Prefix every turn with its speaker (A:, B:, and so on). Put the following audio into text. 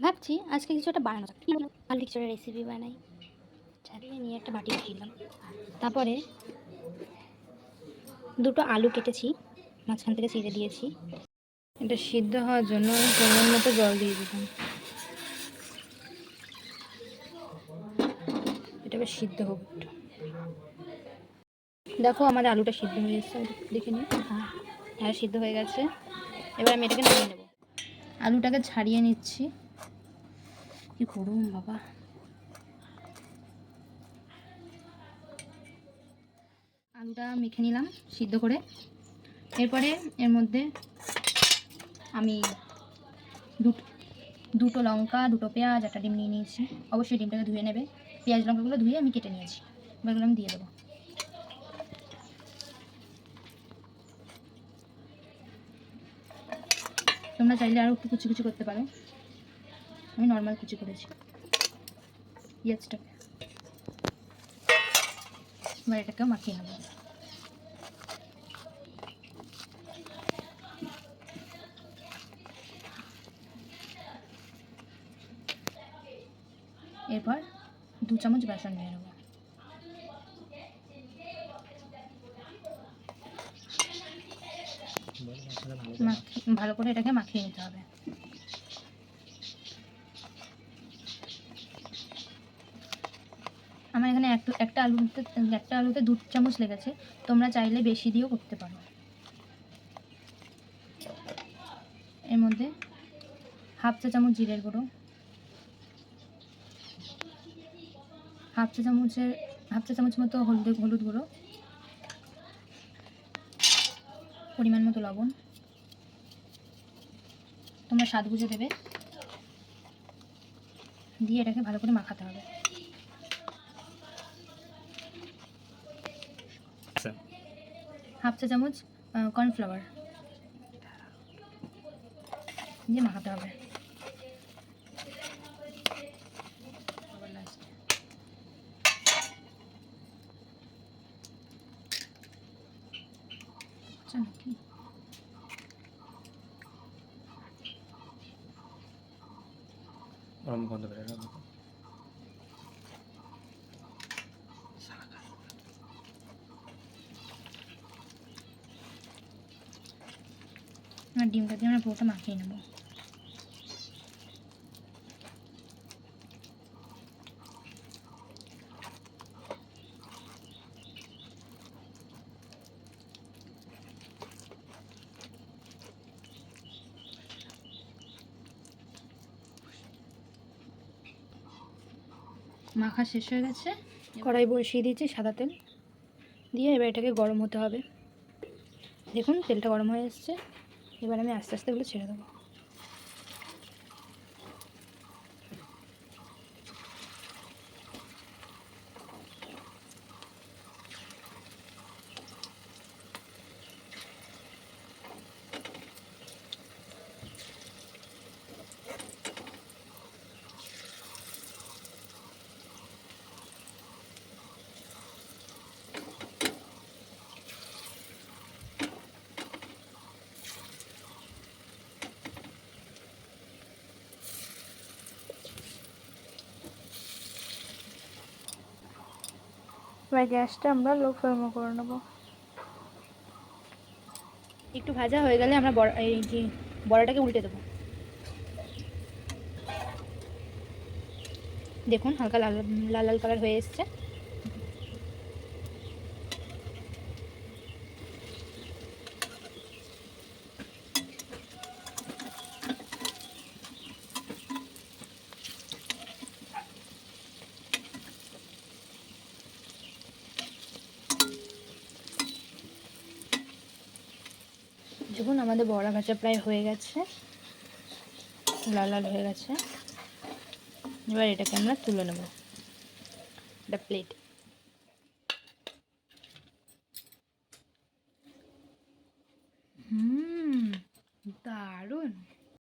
A: ভাবছি আজকে কিছু একটা বানানো যাক। আলু খিচুড়ির রেসিপি বানাই। ছাড়িয়ে নিয়ে একটা বাটি দিলাম, তারপরে দুটো আলু কেটেছি, মাঝখান থেকে ছিঁড়ে দিয়েছি। এটা সিদ্ধ হওয়ার জন্য আমি পরিমাণ মতো জল দিয়ে দিলাম। এটা বেশ সিদ্ধ হোক একটু। দেখো আমাদের আলুটা সিদ্ধ হয়ে গেছে, দেখে নিই। হ্যাঁ সিদ্ধ হয়ে গেছে। এবার আমি এটাকে নামিয়ে নেব। আলুটাকে ছাড়িয়ে নিচ্ছি। কি করুন বাবা, আলুটা মেখে নিলাম সিদ্ধ করে। এরপরে এর মধ্যে আমি দুটো লঙ্কা, দুটো পেঁয়াজ, একটা ডিম নিয়ে নিয়েছি। অবশ্যই ডিমটাকে ধুয়ে নেবে। পেঁয়াজ লঙ্কাগুলো ধুয়ে আমি কেটে নিয়েছি, এগুলো আমি দিয়ে দেবো। তোমরা চাইলে আরও একটু কুচি কুচি করতে পারো, আমি নর্মাল কুচি করেছি পেঁয়াজটাকে। এবার এটাকে মাখিয়ে নেব। এরপর 2 চামচ বেসন নিয়ে নেব। ভালো করে এটাকে মাখিয়ে নিতে হবে। আমার এখানে একটা আলুতে 2 চামচ লেগেছে, তোমরা চাইলে বেশি দিয়েও করতে পারো। এর মধ্যে হাফ চা চামচ জিরের গুঁড়ো, হাফ চা চামচ মতো হলুদ গুঁড়ো, পরিমাণ মতো লবণ, তোমরা স্বাদ বুঝে দেবে। দিয়ে এটাকে ভালো করে মাখাতে হবে। হাফ চা চামচ কর্নফ্লাওয়ার দিয়ে মাখাতে হবে। নাকি বন্ধ করে ডিমটা দিয়ে আমরা পুরোটা মাখিয়ে নেব। মাখা শেষ হয়ে গেছে, কড়াই বসিয়ে দিয়েছি সাদা তেল দিয়ে। এবার এটাকে গরম হতে হবে। দেখুন তেলটা গরম হয়ে এসছে। এবার আমি আস্তে আস্তে এগুলো ছেড়ে দেবো। এবার গ্যাসটা আমরা লো ফ্লেমে করে নেব। একটু ভাজা হয়ে গেলে আমরা এই যে বড়াটাকে উল্টে দেবো। দেখুন হালকা লাল লাল কালার হয়ে এসছে। দেখুন আমাদের বড়া ভাজা প্রায় হয়ে গেছে, লাল লাল হয়ে গেছে। এবার এটাকে আমরা তুলে নেব একটা প্লেট।